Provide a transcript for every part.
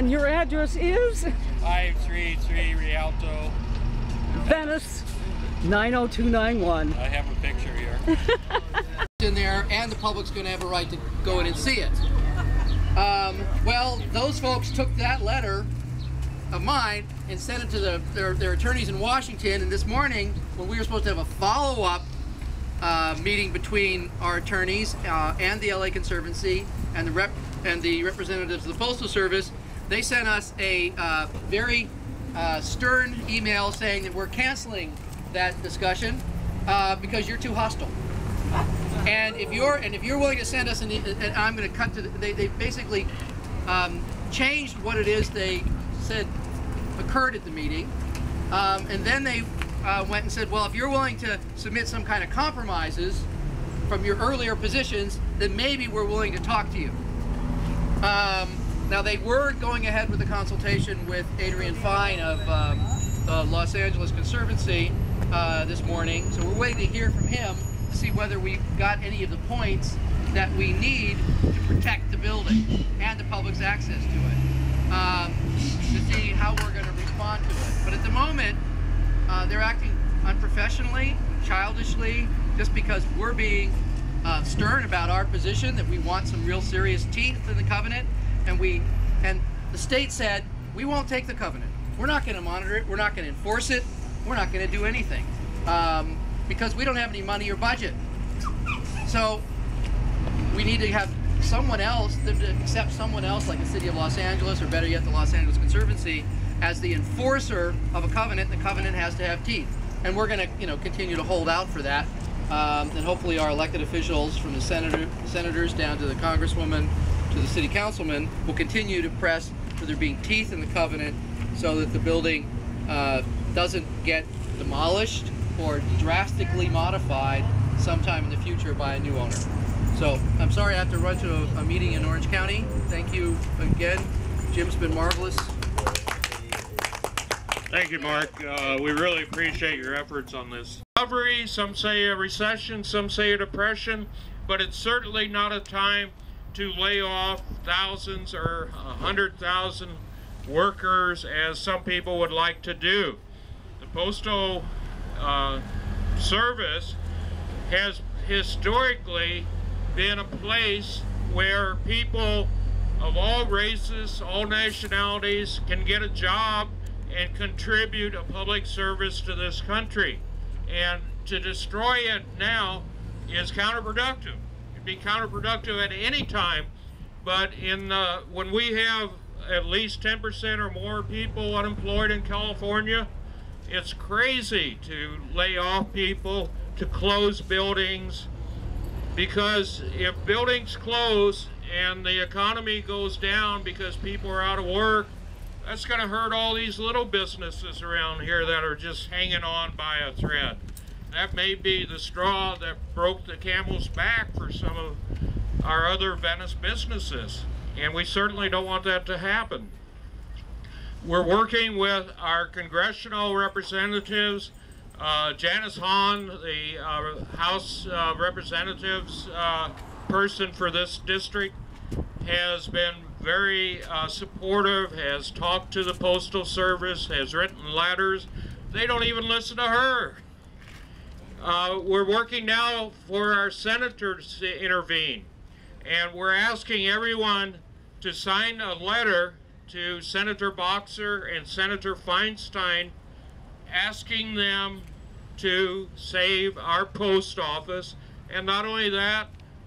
And your address is? 533 Rialto. Venice, 90291. I have a picture here. In there, and the public's going to have a right to go in and see it. Well, those folks took that letter of mine and sent it to their attorneys in Washington, and this morning, when we were supposed to have a follow-up meeting between our attorneys and the LA Conservancy and the representatives of the Postal Service, they sent us a very stern email saying that we're canceling that discussion because you're too hostile. And if you're willing to send us and I'm going to cut to they basically changed what it is they said occurred at the meeting, and then they went and said, well, if you're willing to submit some kind of compromises from your earlier positions, then maybe we're willing to talk to you. Now, they were going ahead with the consultation with Adrian Fine of the Los Angeles Conservancy this morning, so we're waiting to hear from him to see whether we got any of the points that we need to protect the building and the public's access to it, to see how we're going to respond to it. But at the moment, they're acting unprofessionally, childishly, just because we're being stern about our position that we want some real serious teeth in the covenant, and the state said we won't take the covenant. We're not going to monitor it. We're not going to enforce it. We're not going to do anything because we don't have any money or budget. So we need to have someone else, to accept someone else like the City of Los Angeles, or better yet, the Los Angeles Conservancy, as the enforcer of a covenant. The covenant has to have teeth, and we're going to, continue to hold out for that. And hopefully, our elected officials, from the senators down to the congresswoman to the city councilman, will continue to press for there being teeth in the covenant, so that the building doesn't get demolished or drastically modified sometime in the future by a new owner. So I'm sorry I have to run to a meeting in Orange County. Thank you again. Jim's been marvelous. Thank you, Mark. We really appreciate your efforts on this. Recovery, some say a recession, some say a depression, but it's certainly not a time to lay off thousands or 100,000 workers, as some people would like to do. The Postal Service has historically been a place where people of all races, all nationalities can get a job and contribute a public service to this country. And to destroy it now is counterproductive. It'd be counterproductive at any time, but when we have at least 10% or more people unemployed in California, it's crazy to lay off people, to close buildings, because if buildings close and the economy goes down because people are out of work, that's going to hurt all these little businesses around here that are just hanging on by a thread. That may be the straw that broke the camel's back for some of our other Venice businesses, and we certainly don't want that to happen. We're working with our congressional representatives. Janice Hahn, the House Representatives person for this district, has been very supportive, has talked to the Postal Service, has written letters. They don't even listen to her. We're working now for our senators to intervene, and we're asking everyone to sign a letter to Senator Boxer and Senator Feinstein, asking them to save our post office, and not only that,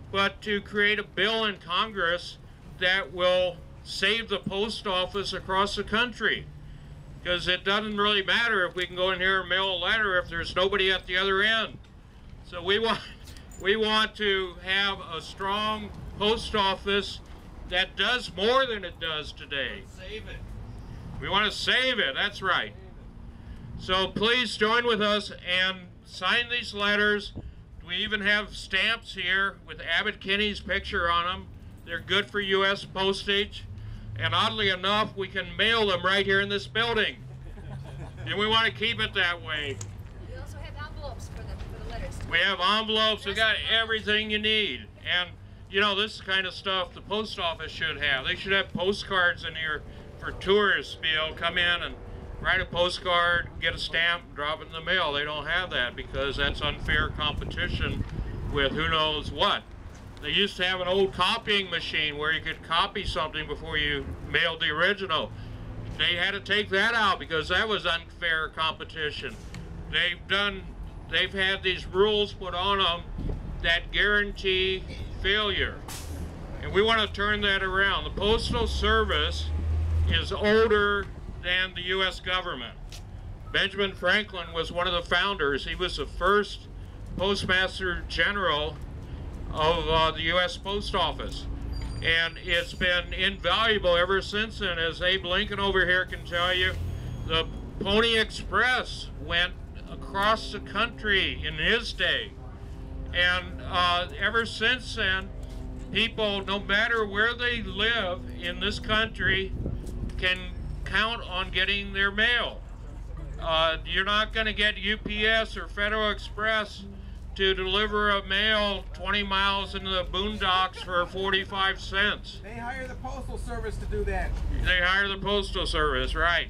but to create a bill in Congress that will save the post office across the country. Because it doesn't really matter if we can go in here and mail a letter if there's nobody at the other end. So we want to have a strong post office that does more than it does today. Save it. We want to save it, that's right. So please join with us and sign these letters. We even have stamps here with Abbott Kinney's picture on them. They're good for U.S. postage. And oddly enough, we can mail them right here in this building. And we want to keep it that way. We also have envelopes for the letters. We have envelopes. We got everything you need. And, you know, this kind of stuff the post office should have. They should have postcards in here for tourists to be able to come in and write a postcard, get a stamp, drop it in the mail. They don't have that because that's unfair competition with who knows what. They used to have an old copying machine where you could copy something before you mailed the original. They had to take that out because that was unfair competition. They've had these rules put on them that guarantee failure. And we want to turn that around. The Postal Service is older than the U.S. government. Benjamin Franklin was one of the founders. He was the first Postmaster General of the U.S. Post Office. And it's been invaluable ever since then. As Abe Lincoln over here can tell you, the Pony Express went across the country in his day. And ever since then, people, no matter where they live in this country, can count on getting their mail. You're not going to get UPS or Federal Express to deliver a mail 20 miles into the boondocks for 45 cents. They hire the Postal Service to do that. They hire the Postal Service, right.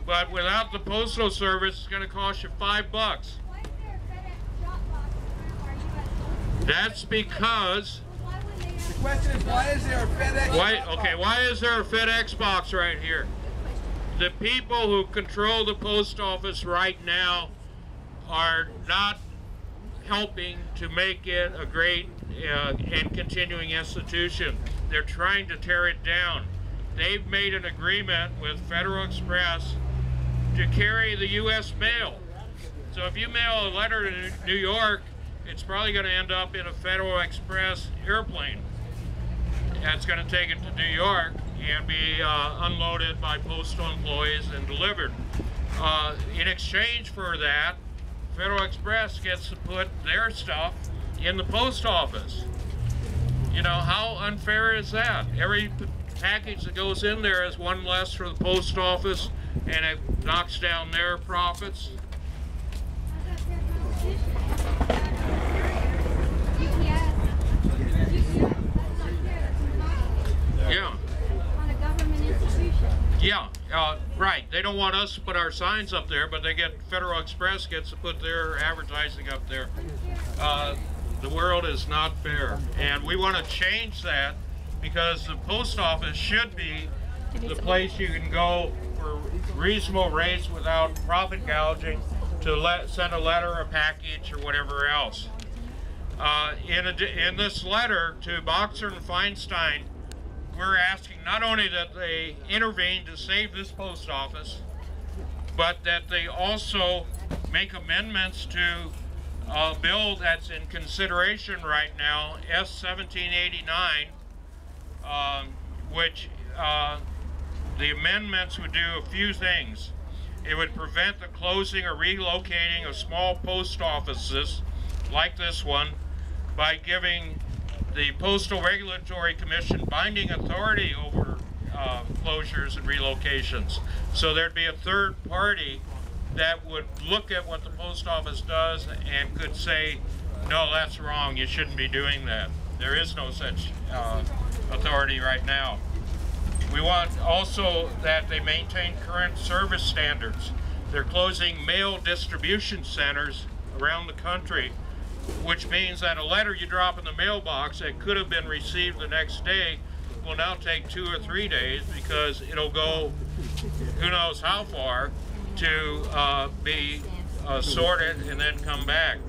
But without the Postal Service, it's going to cost you $5. Why is there a FedEx Dropbox for our U.S. That's because... Why would they have... The question is, why is there a FedEx? Why is there a FedEx box right here? The people who control the post office right now are not helping to make it a great and continuing institution. They're trying to tear it down. They've made an agreement with Federal Express to carry the U.S. mail. So if you mail a letter to New York, it's probably going to end up in a Federal Express airplane. That's going to take it to New York and be unloaded by postal employees and delivered. In exchange for that, Federal Express gets to put their stuff in the post office. You know, how unfair is that? Every package that goes in there is one less for the post office, and it knocks down their profits. Yeah. On a government institution. Yeah, right. They don't want us to put our signs up there, but they get Federal Express gets to put their advertising up there. The world is not fair, and we want to change that because the post office should be the place you can go for reasonable rates without profit gouging to send a letter, a package, or whatever else. In this letter to Boxer and Feinstein, we're asking not only that they intervene to save this post office, but that they also make amendments to a bill that's in consideration right now, S-1789, which the amendments would do a few things. It would prevent the closing or relocating of small post offices like this one by giving the Postal Regulatory Commission binding authority over closures and relocations. So there'd be a third party that would look at what the post office does and could say, no, that's wrong, you shouldn't be doing that. There is no such authority right now. We want also that they maintain current service standards. They're closing mail distribution centers around the country, which means that a letter you drop in the mailbox that could have been received the next day will now take 2 or 3 days because it'll go who knows how far to be sorted and then come back.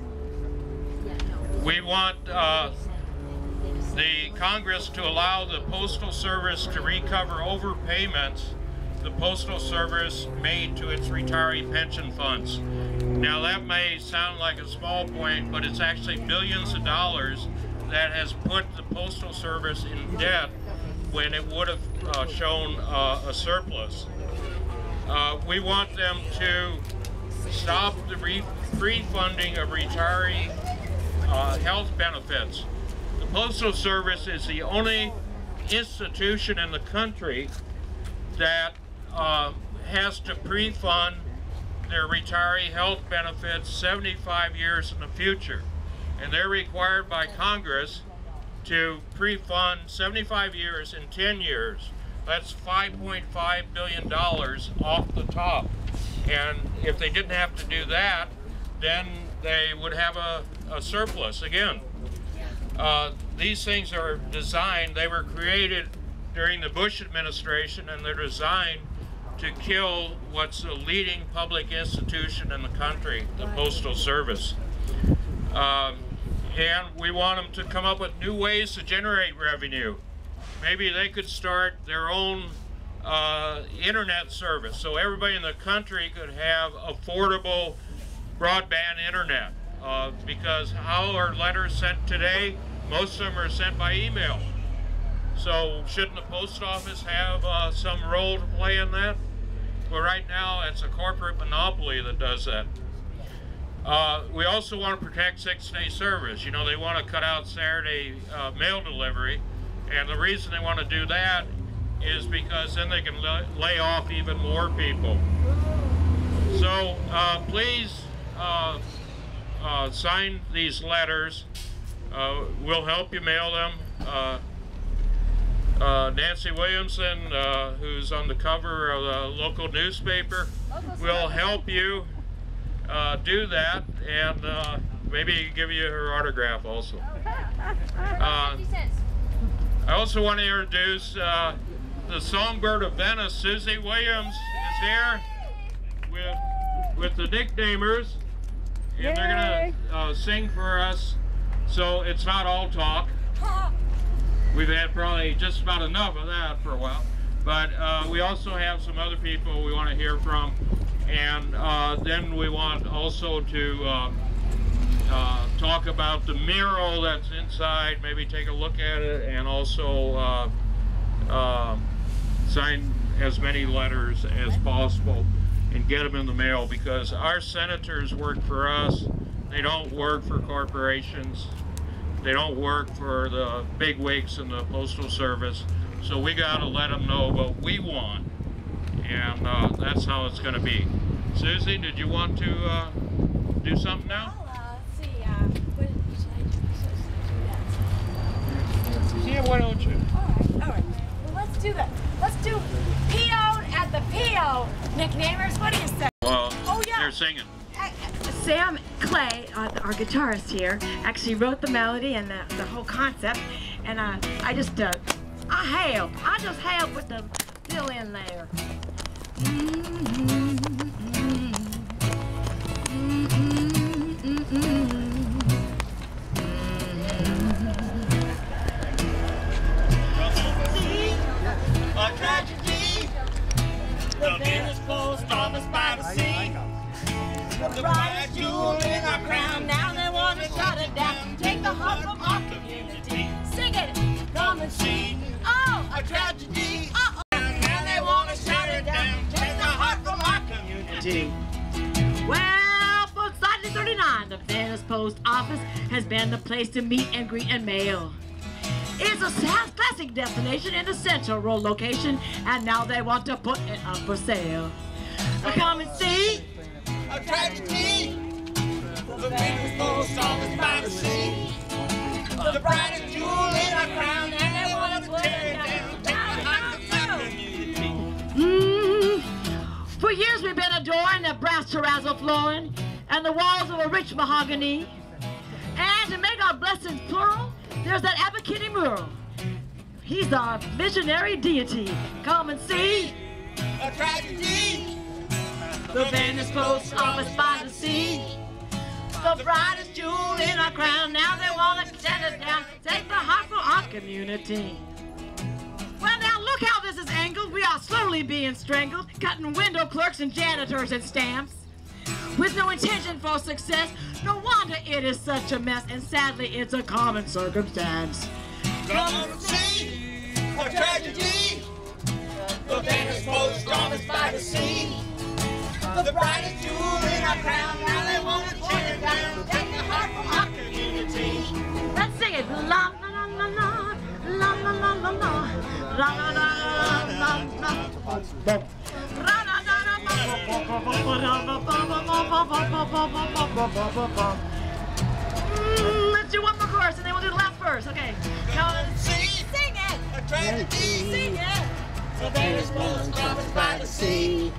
We want the Congress to allow the Postal Service to recover overpayments the Postal Service made to its retiree pension funds. Now that may sound like a small point, but it's actually billions of dollars that has put the Postal Service in debt when it would have shown a surplus. We want them to stop the pre-funding of retiree health benefits. The Postal Service is the only institution in the country that has to pre-fund their retiree health benefits 75 years in the future. And they're required by Congress to pre-fund 75 years in 10 years. That's $5.5 billion off the top. And if they didn't have to do that, then they would have a surplus again. These things are designed, they were created during the Bush administration, and they're designed to kill what's the leading public institution in the country, the Postal Service. And we want them to come up with new ways to generate revenue. Maybe they could start their own internet service so everybody in the country could have affordable broadband internet. Because how are letters sent today? Most of them are sent by email. So shouldn't the post office have some role to play in that? But right now it's a corporate monopoly that does that. We also want to protect 6-day service. You know, they want to cut out Saturday mail delivery, and the reason they want to do that is because then they can lay off even more people. So please sign these letters. We'll help you mail them. Nancy Williamson, who's on the cover of the local newspaper, will help you do that, and maybe give you her autograph also. I also want to introduce the Songbird of Venice. Susie Williams is here with the Nicknamers, and they're gonna sing for us. So it's not all talk. We've had probably just about enough of that for a while, but we also have some other people we want to hear from, and then we want also to talk about the mural that's inside, maybe take a look at it, and also sign as many letters as possible and get them in the mail, because our senators work for us. They don't work for corporations. They don't work for the big wigs in the Postal Service. So we got to let them know what we want, and that's how it's going to be. Susie, did you want to do something now? Let's see, what should I do? Yeah, why don't you? All right. Well, let's do that. Let's do P.O. at the P.O. Nicknamers, what do you say? Well, oh, yeah. They're singing. Sam Clay, our guitarist here, actually wrote the melody and the whole concept, and I just help with the fill in there. A tragedy, the Venice Post Office by the sea. The brightest jewel in our crown, now they want to shut it down. Take the heart from our community. Sing it, come and see. Oh, a tragedy. Uh-oh. Now they want to shut it down. Take the heart from our community. Well, folks, 1939, the Venice Post Office has been the place to meet and greet and mail. It's a classic destination in the central location, and now they want to put it up for sale. Come and see. A tragedy, the Venice Post Office by the sea. The brightest jewel in our crown, and they want to tear it down. Take the heart from our community. For years we've been adoring the brass terrazzo flooring and the walls of a rich mahogany. And to make our blessings plural, there's that Abercrombie mural. He's our visionary deity. Come and see. A tragedy, The Venice Post Office by the sea. The brightest jewel in our crown. Now they want to shut it down. Take the heart for our community. Well, now look how this is angled. We are slowly being strangled, cutting window clerks and janitors and stamps. With no intention for success, no wonder it is such a mess, and sadly it's a common circumstance. come and see. A tragedy, the Venice Post Office by the sea. The brightest jewel in our crown, now they want to tear it down. Take the heart from our community. Let's sing it. La la la la la, la la la la la, la la la la la la. Let's do one more chorus and then we'll do the last verse. Okay. Come and see. Sing it. A tragedy, Sing it. The Venice Post Office by the sea.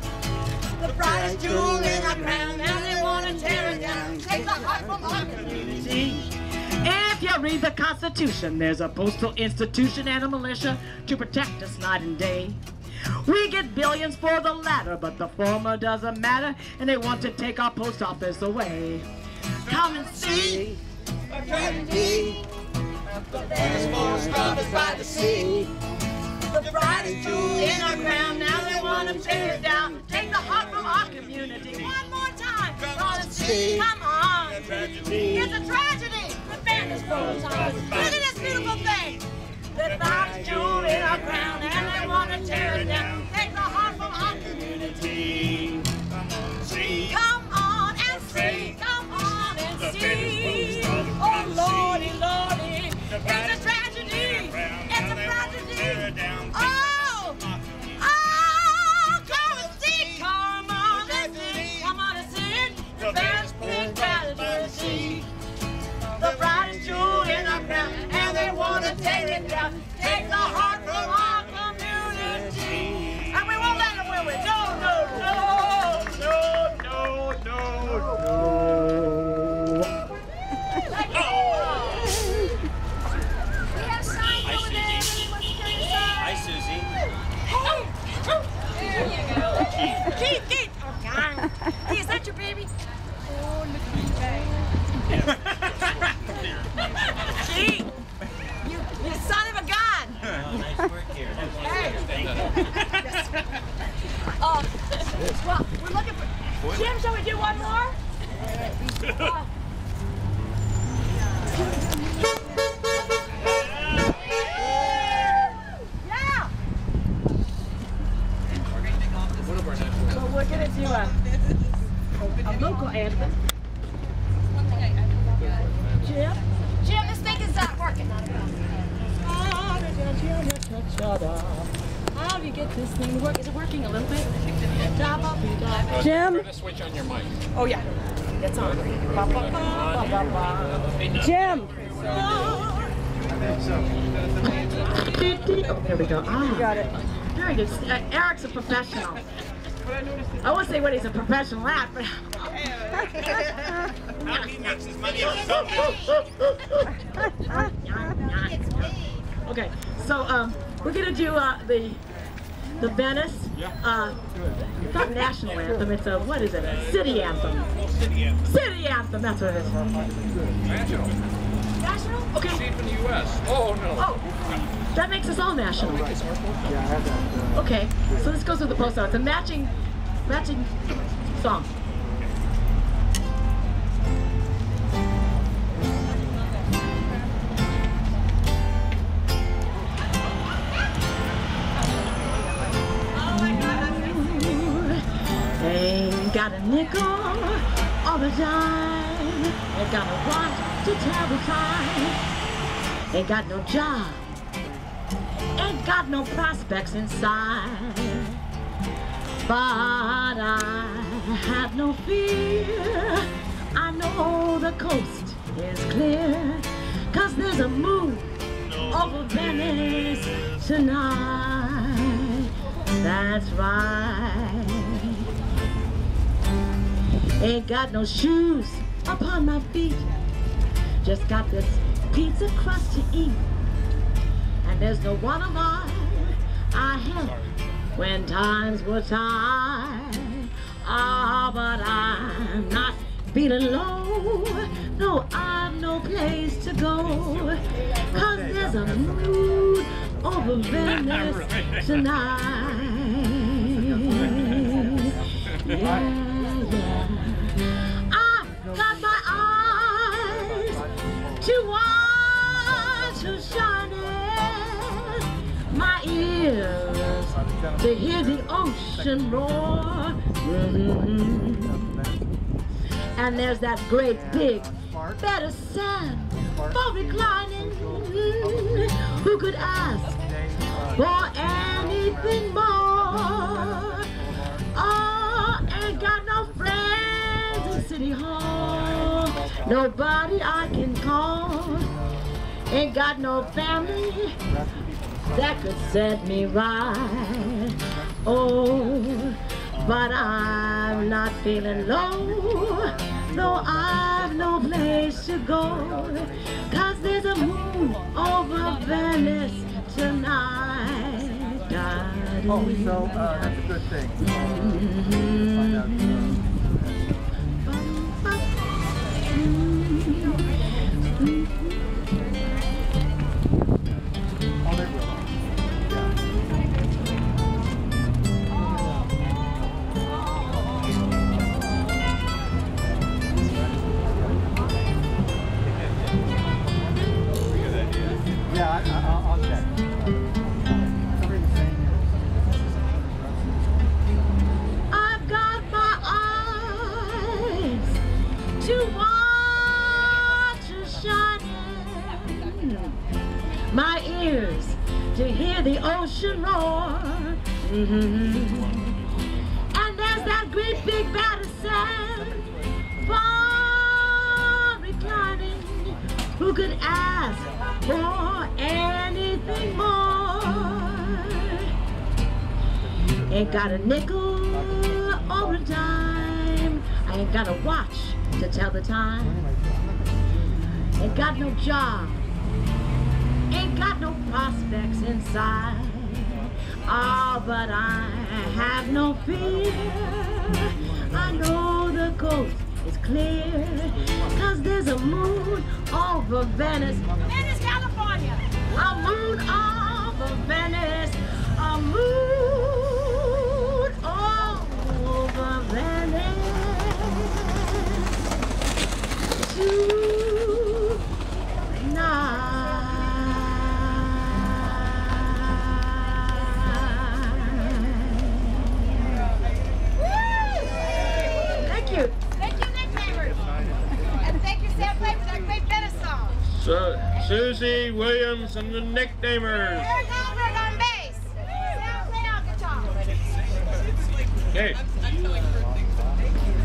The brightest jewel in our crown. Now they want to tear it down. Take the heart from our community. If you read the Constitution, there's a postal institution and a militia to protect us night and day. We get billions for the latter, but the former doesn't matter, and they want to take our post office away. Come and see a tragedy. The Venice Post Office by the sea. The brightest jewel in our crown. Now they want to tear it down. Take the heart from our community. One more time. Come and see. Come on. It's a tragedy. The Venice Post Office. Look at this beautiful thing. The brightest jewel in our crown. And they want to tear it down. Take the heart from our community. Come on and see. Come on and see. Oh Lordy, Lordy. It's a tragedy. It's a tragedy. Oh, come and see. Come on and see. Come on and see it. The Venice Post Office by the sea. The brightest jewel in our crown, and they want to take it down. Take the heart from our community. And we won't let them win with no, no, no, no, no, no, no. We have signs over there. Hi, Susie. There you go. Keith. Oh, God. Hey, is that your baby? Oh, look at me, baby. Keith, you son of a gun. Oh, nice work here. Hey. Well, we're looking for... Jim, shall we do one more? Yeah! So we're going to do a local anthem. Jim, this thing is not working. How do you get this thing to work? Is it working a little bit? Jim? Turn the switch on your mic. Oh yeah, it's on. Jim! Oh, there we go. Ah, You got it. very good. Eric's a professional. I won't say what he's a professional at, but How he makes his money on his own. okay. So we're gonna do the Venice. It's not national anthem. It's a what is it? A city anthem. City anthem. That's what it is. National. National? Okay. See from the U.S. Oh, no. Oh, that makes us all national. Okay, so this goes with the post office. It's a matching song. Ain't got a nickel or a dime. Ain't got a watch to tell the time. Ain't got no job. Ain't got no prospects inside. But I have no fear. I know the coast is clear. 'Cause there's a moon over Venice tonight. That's right. Ain't got no shoes upon my feet. Just got this pizza crust to eat. And there's no one of mine I helped when times were tight. Ah, but I'm not feeling low. No, I've no place to go. 'Cause there's a mood over Venice tonight. Yeah. I've got my eyes to watch her shining, my ears to hear the ocean roar. And there's that great big bed of sand for reclining. Who could ask for anything more? Oh, ain't got no friends in City Hall, nobody I can call. Ain't got no family that could set me right. Oh, but I'm not feeling low, though I've no place to go, 'cause there's a moon over Venice tonight. Oh, so that's a good thing. Find out. I'll check. I've got my eyes to watch her shining, my ears to hear the ocean roar, and there's that great big vat of sand far reclining. Who could ask for anything more? Ain't got a nickel or a dime, I ain't got a watch to tell the time. Ain't got no job, ain't got no prospects inside. Oh, but I have no fear, I know the coast is clear, 'cause there's a moon over Venice. Venice, California. A moon over Venice. A moon over Venice. Tonight. Thank you. Thank you, nicknamers. And thank you, Sam Play, for that great Venice song. So, Susie Williams and the Nicknamers. Eric Goldberg on bass. Sam Play on guitar. Okay.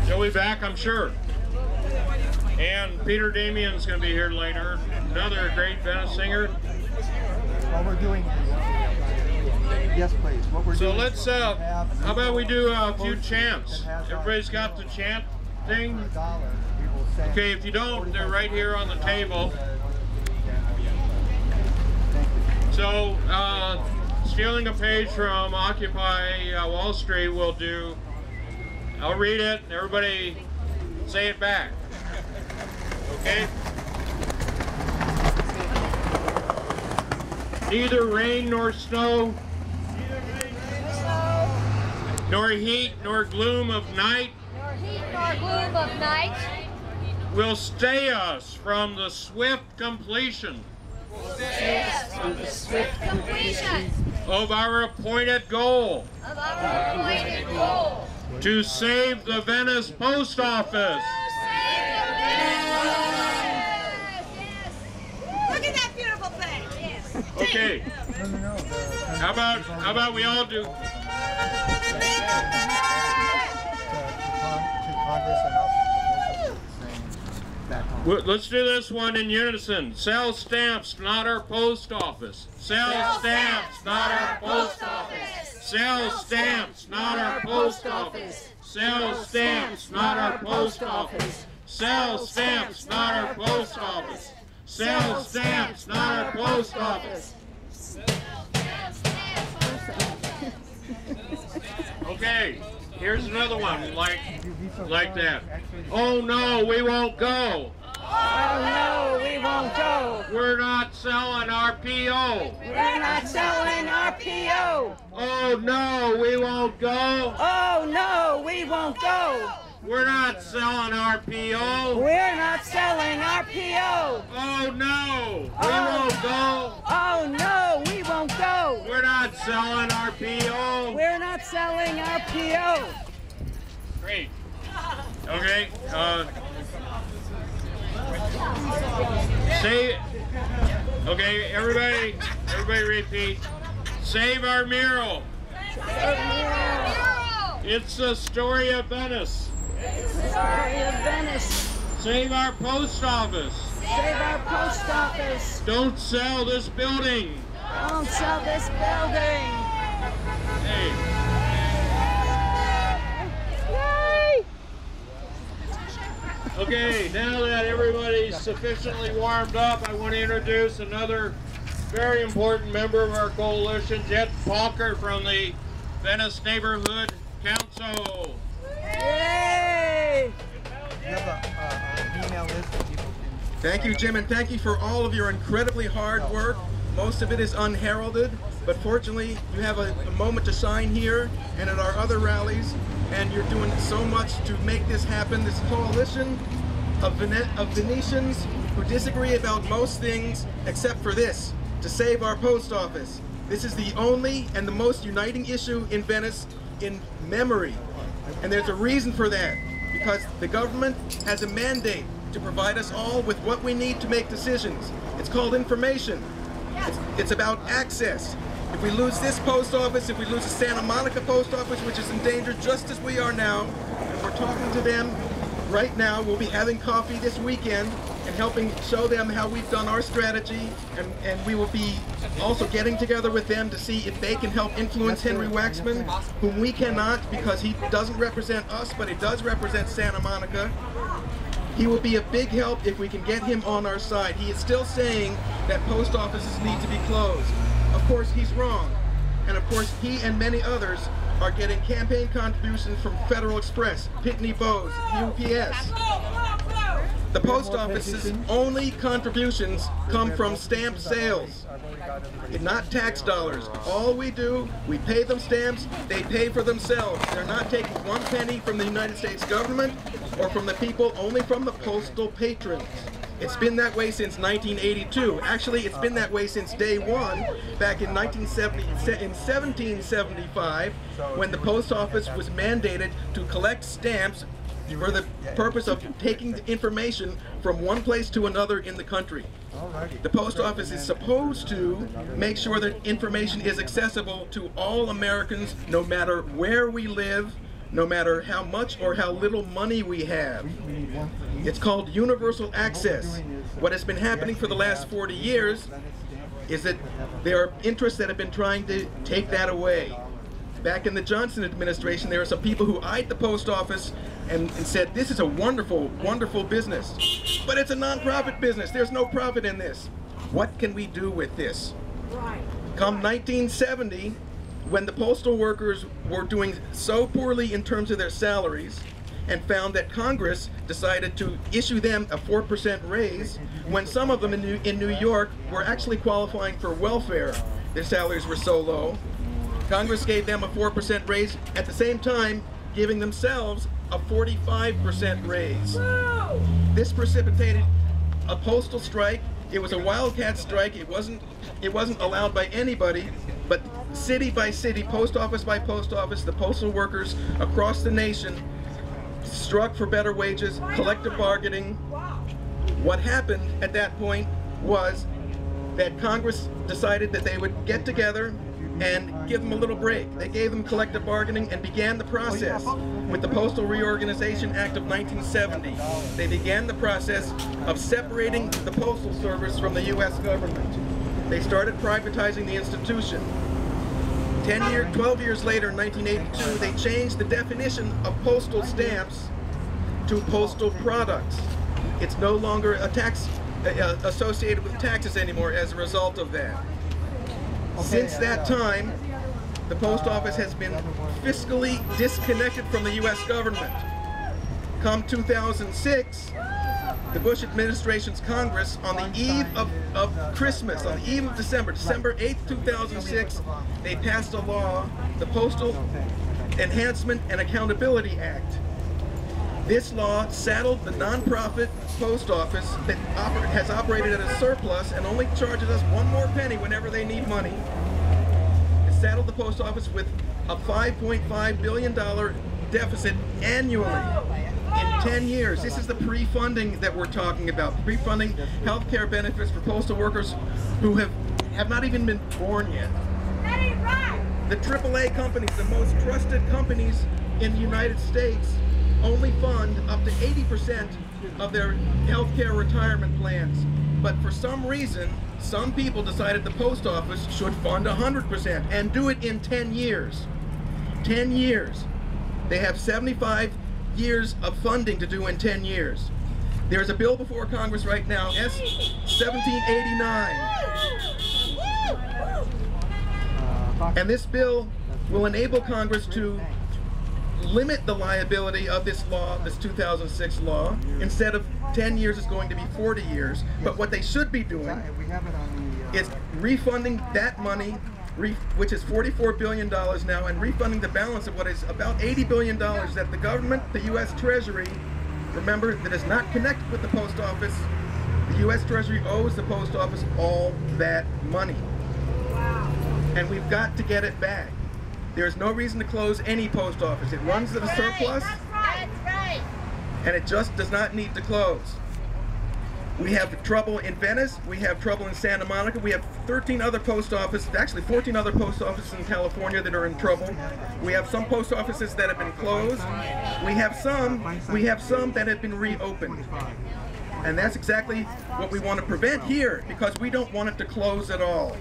She'll be back, I'm sure. And Peter Damien's going to be here later. Another great Venice singer. What we're doing. Yes, please. What we're doing. So let's, how about we do a few chants? Everybody's got the chant thing? Okay, if you don't, they're right here on the table. So, stealing a page from Occupy Wall Street, we'll do, I'll read it, and everybody say it back. Okay? Neither rain nor snow, nor heat nor gloom of night, Nor heat nor gloom of night will stay us from the swift completion from the swift completion of our appointed goal of our appointed goal. to save the Venice Post Office. Look at that beautiful thing. Yes. Okay. How about we all do? Let's do this one in unison. Sell stamps, not our post office. Sell stamps, not our post office. Sell stamps, not our post office. Sell stamps, not our post office. Sell stamps, not our post office. Sell stamps, not our post office. Okay, here's another one like that. Oh no, we won't go. Oh no, we won't go. We're not selling our PO. We're not selling our PO. Oh no, we won't go. Oh no, we won't go. We're not selling our PO. We're not selling our PO. Oh no, we won't go. Oh no, we won't go. We're not selling our PO. We're not selling our PO. Great. Okay. Say. Okay, everybody repeat. Save our mural. It's the story of Venice. Story of Venice. Save our post office. Save our post office. Don't sell this building. Don't sell this building. Hey. Yay! Okay, now that everybody's sufficiently warmed up, I want to introduce another very important member of our coalition, Jet Palker from the Venice Neighborhood Council. Yay! You have an email list that people can... Thank you, Jim, and thank you for all of your incredibly hard work. Most of it is unheralded, but fortunately you have a moment to shine here and at our other rallies, and you're doing so much to make this happen. This coalition of Venetians who disagree about most things except for this, to save our post office. This is the only and the most uniting issue in Venice in memory, and there's a reason for that, because the government has a mandate to provide us all with what we need to make decisions. It's called information. It's about access. If we lose this post office, if we lose the Santa Monica post office, which is in danger just as we are now, and we're talking to them right now, we'll be having coffee this weekend and helping show them how we've done our strategy, and we will be also getting together with them to see if they can help influence Henry Waxman, whom we cannot because he doesn't represent us, but he does represent Santa Monica. He will be a big help if we can get him on our side. He is still saying that post offices need to be closed. Of course, he's wrong. And of course, he and many others are getting campaign contributions from Federal Express, Pitney Bowes, UPS. The post office's only contributions come from stamp sales, not tax dollars. All we do, we pay them stamps, they pay for themselves. They're not taking 1 penny from the United States government or from the people, only from the postal patrons. It's been that way since 1982. Actually, it's been that way since day one, back in 1775, when the post office was mandated to collect stamps for the purpose of taking the information from one place to another in the country. The post office is supposed to make sure that information is accessible to all Americans, no matter where we live, no matter how much or how little money we have. It's called universal access. What has been happening for the last 40 years is that there are interests that have been trying to take that away. Back in the Johnson administration, there are some people who eyed the post office and said, this is a wonderful, wonderful business. But it's a non-profit business. There's no profit in this. What can we do with this? Come 1970, when the postal workers were doing so poorly in terms of their salaries and found that Congress decided to issue them a 4% raise, when some of them in New York were actually qualifying for welfare, their salaries were so low, Congress gave them a 4% raise, at the same time giving themselves a 45% raise. This precipitated a postal strike. It was a wildcat strike. It wasn't allowed by anybody, but city by city, post office by post office, the postal workers across the nation struck for better wages, collective bargaining. What happened at that point was that Congress decided that they would get together and give them a little break. They gave them collective bargaining and began the process with the Postal Reorganization Act of 1970. They began the process of separating the Postal Service from the U.S. government. They started privatizing the institution. 12 years later, in 1982, they changed the definition of postal stamps to postal products. It's no longer a tax associated with taxes anymore as a result of that. Since that time, the post office has been fiscally disconnected from the U.S. government. Come 2006, the Bush administration's Congress, on the eve of Christmas, on the eve of December 8th, 2006, they passed a law, the Postal Enhancement and Accountability Act. This law saddled the nonprofit post office that has operated at a surplus and only charges us 1 more penny whenever they need money. It saddled the post office with a $5.5 billion deficit annually in 10 years. This is the pre-funding that we're talking about, pre-funding health care benefits for postal workers who have not even been born yet. The AAA companies, the most trusted companies in the United States, only fund up to 80% of their health care retirement plans. But for some reason, some people decided the post office should fund 100% and do it in 10 years. 10 years. They have 75 years of funding to do in 10 years. There's a bill before Congress right now, S 1789. And this bill will enable Congress to limit the liability of this law, this 2006 law. Instead of 10 years, it's going to be 40 years. But what they should be doing is refunding that money, which is $44 billion now, and refunding the balance of what is about $80 billion that the government, the U.S. Treasury, remember, that is not connected with the post office. The U.S. Treasury owes the post office all that money. Wow. And we've got to get it back. There's no reason to close any post office. It runs at a surplus, That's right. and it just does not need to close. We have trouble in Venice, we have trouble in Santa Monica, we have 13 other post offices, actually 14 other post offices in California that are in trouble. We have some post offices that have been closed. We have some that have been reopened. And that's exactly what we want to prevent here, because we don't want it to close at all.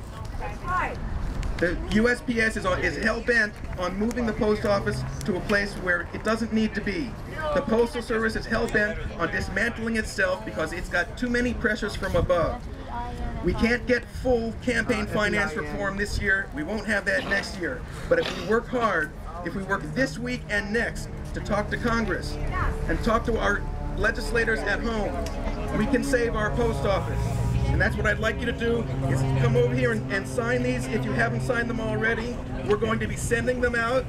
The USPS is hell-bent on moving the post office to a place where it doesn't need to be. The Postal Service is hell-bent on dismantling itself because it's got too many pressures from above. We can't get full campaign finance reform this year. We won't have that next year. But if we work hard, if we work this week and next to talk to Congress and talk to our legislators at home, we can save our post office. And that's what I'd like you to do, is come over here and sign these if you haven't signed them already. We're going to be sending them out.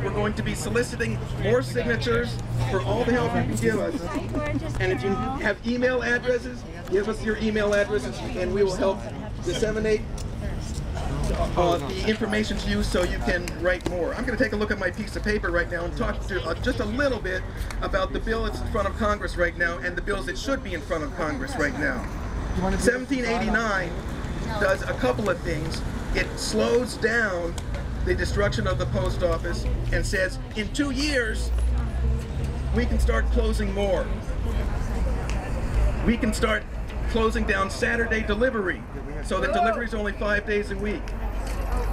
We're going to be soliciting more signatures for all the help you can give us. And if you have email addresses, give us your email addresses and we will help disseminate the information to you so you can write more. I'm going to take a look at my piece of paper right now and talk to just a little bit about the bill that's in front of Congress right now and the bills that should be in front of Congress right now. 1789 does a couple of things. It slows down the destruction of the post office and says in 2 years we can start closing more. We can start closing down Saturday delivery so that delivery is only 5 days a week.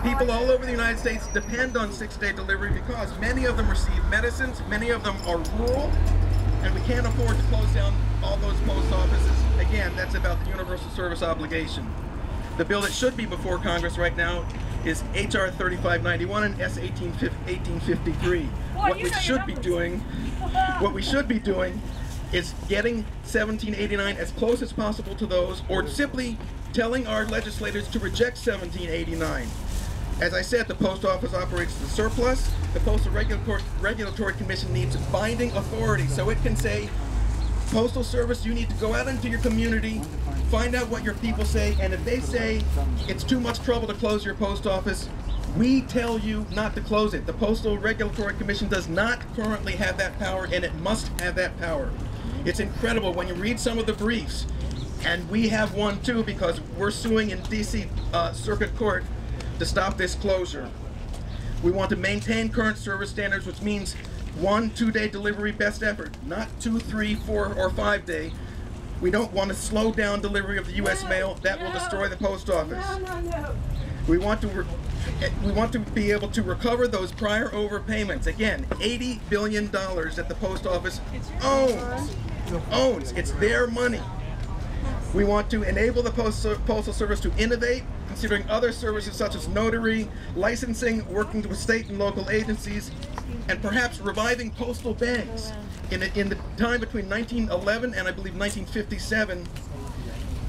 People all over the United States depend on 6-day delivery because many of them receive medicines, many of them are rural, and we can't afford to close down all those post offices. Again, that's about the universal service obligation. The bill that should be before Congress right now is H.R. 3591 and S. 1853. What we should be doing is getting 1789 as close as possible to those, or simply telling our legislators to reject 1789. As I said, the post office operates as a surplus. The Postal Regulatory Commission needs binding authority, so it can say, Postal Service, you need to go out into your community, find out what your people say, and if they say it's too much trouble to close your post office, we tell you not to close it. The Postal Regulatory Commission does not currently have that power, and it must have that power. It's incredible when you read some of the briefs, and we have one too because we're suing in D.C. Circuit Court to stop this closure. We want to maintain current service standards, which means 1-2-day delivery best effort, not 2, 3, 4, or 5-day. We don't want to slow down delivery of the U.S. mail. That will destroy the post office. We want to be able to recover those prior overpayments. Again, $80 billion that the post office owns. It's their money. We want to enable the Postal Service to innovate, considering other services such as notary, licensing, working with state and local agencies, and perhaps reviving postal banks. In the time between 1911 and I believe 1957,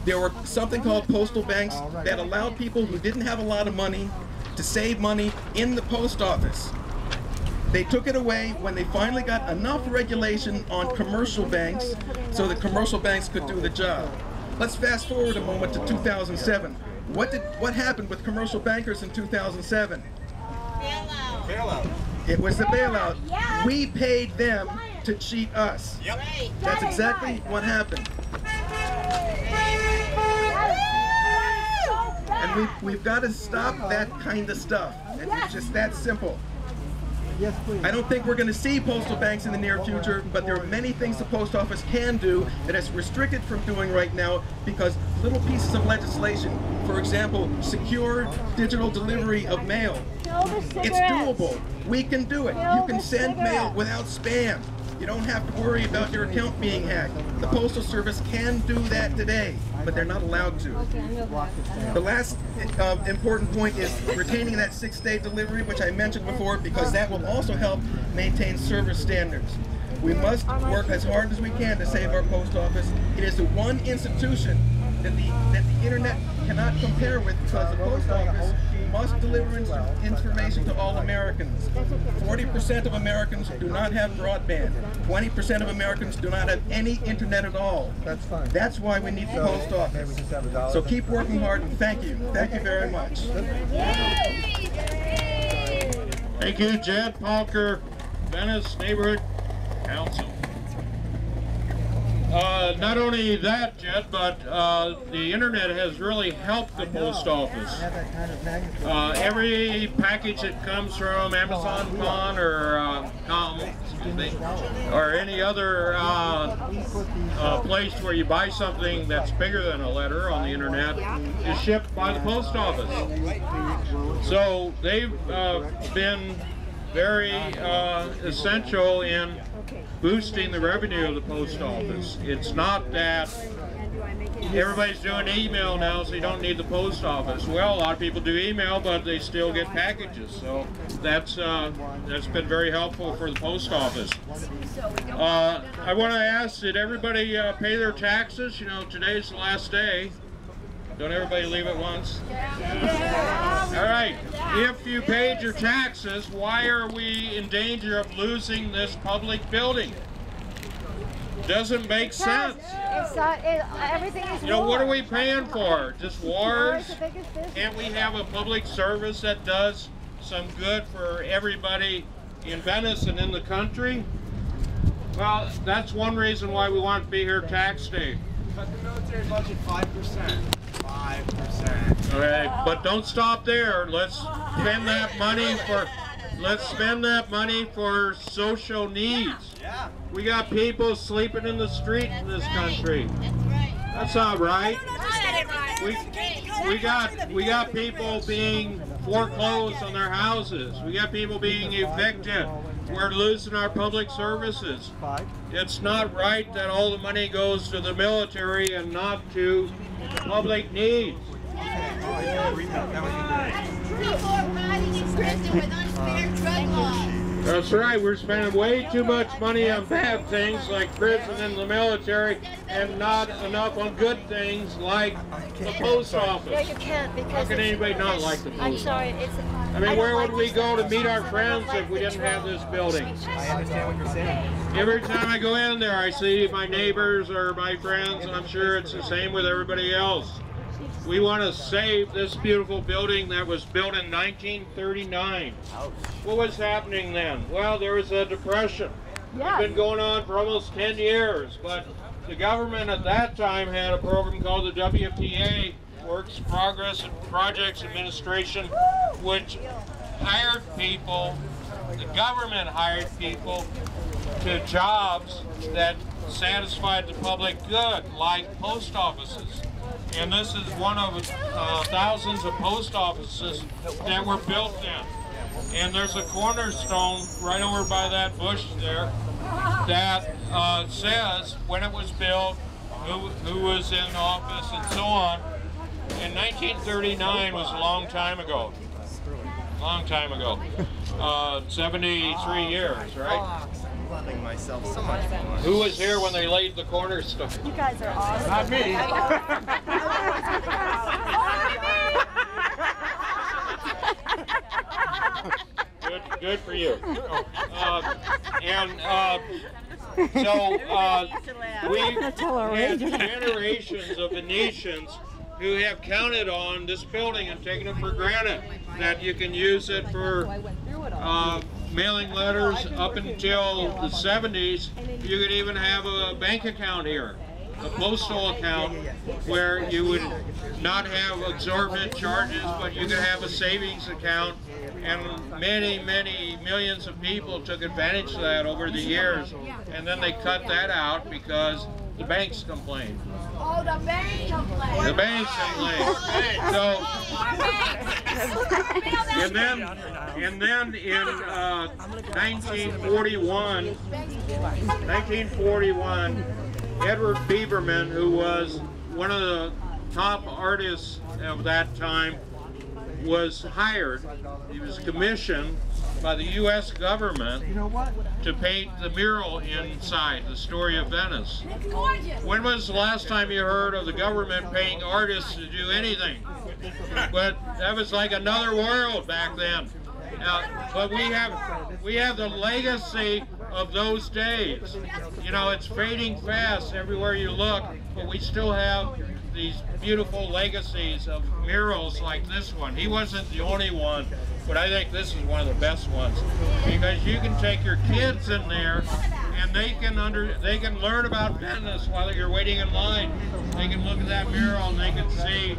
there were something called postal banks that allowed people who didn't have a lot of money to save money in the post office. They took it away when they finally got enough regulation on commercial banks so that commercial banks could do the job. Let's fast forward a moment to 2007. What happened with commercial bankers in 2007? Bailout. It was the bailout. We paid them to cheat us. Yep. That's exactly what happened. And we've got to stop that kind of stuff. It's just that simple. Yes, please. I don't think we're going to see postal banks in the near future, but there are many things the post office can do that it's restricted from doing right now because little pieces of legislation, for example, secure digital delivery of mail. It's doable. We can do it. You can send mail without spam. You don't have to worry about your account being hacked. The Postal Service can do that today, but they're not allowed to. The last important point is retaining that 6-day delivery, which I mentioned before, because that will also help maintain service standards. We must work as hard as we can to save our post office. It is the one institution that the internet cannot compare with, because the post office must deliver information to all Americans. 40% of Americans do not have broadband. 20% of Americans do not have any internet at all. That's fine. That's why we need the post office. So keep working hard, and thank you. Thank you very much. Thank you, Jed Palker, Venice Neighborhood Council. Not only that, Jed, but the internet has really helped the post office. Every package that comes from Amazon Con or any other place where you buy something that's bigger than a letter on the internet is shipped by the post office. So they've been very essential in boosting the revenue of the post office. It's not that everybody's doing email now, so you don't need the post office. Well, a lot of people do email, but they still get packages. So that's been very helpful for the post office. I want to ask, did everybody pay their taxes? You know, today's the last day. Don't everybody leave at once? All right, if you paid your taxes, why are we in danger of losing this public building? Doesn't make sense. Everything is You know, what are we paying for? Just wars? Can't we have a public service that does some good for everybody in Venice and in the country? Well, that's one reason why we want to be here tax day. Cut the military budget 5%. 5%. Okay, but don't stop there. Let's spend that money for social needs. Yeah. We got people sleeping in the street in this country. That's not right. We got people being foreclosed on their houses. We got people being evicted. We're losing our public services. It's not right that all the money goes to the military and not to public needs. That's right, we're spending way too much money on bad things like prison and the military, and not enough on good things like the post office. Yeah, you can't, because how can anybody not like the post office? I'm sorry, I mean, where would we go to meet our friends if we didn't have this building? I understand what you're saying. Every time I go in there, I see my neighbors or my friends, and I'm sure it's the same with everybody else. We want to save this beautiful building that was built in 1939. What was happening then? Well, there was a depression. It's been going on for almost 10 years, but the government at that time had a program called the WPA, Works Progress and Projects Administration, which hired people, the government hired people to jobs that satisfied the public good, like post offices. And this is one of thousands of post offices that were built then. And there's a cornerstone right over by that bush there that says when it was built, who was in office, and so on. In 1939 was a long time ago. Long time ago. 73 years, right? I'm loving myself so much more. Who was here when they laid the cornerstone? You guys are awesome. Not me. Good for you. We've had generations of Venetians who have counted on this building and taken it for granted that you can use it for mailing letters up until the 70s. You could even have a bank account here. a postal account where you would not have exorbitant charges, but you could have a savings account. And many, many millions of people took advantage of that over the years. And then they cut that out because the banks complained. Oh, the banks complained. The banks complained. So, and then in 1941, Edward Beaverman, who was one of the top artists of that time, was hired. He was commissioned by the U.S. government to paint the mural inside the story of Venice. When was the last time you heard of the government paying artists to do anything? But that was like another world back then. But we have the legacy of those days. You know, it's fading fast everywhere you look, but we still have these beautiful legacies of murals like this one. He wasn't the only one, but I think this is one of the best ones because you can take your kids in there and they can learn about Venice while you're waiting in line. They can look at that mural and they can see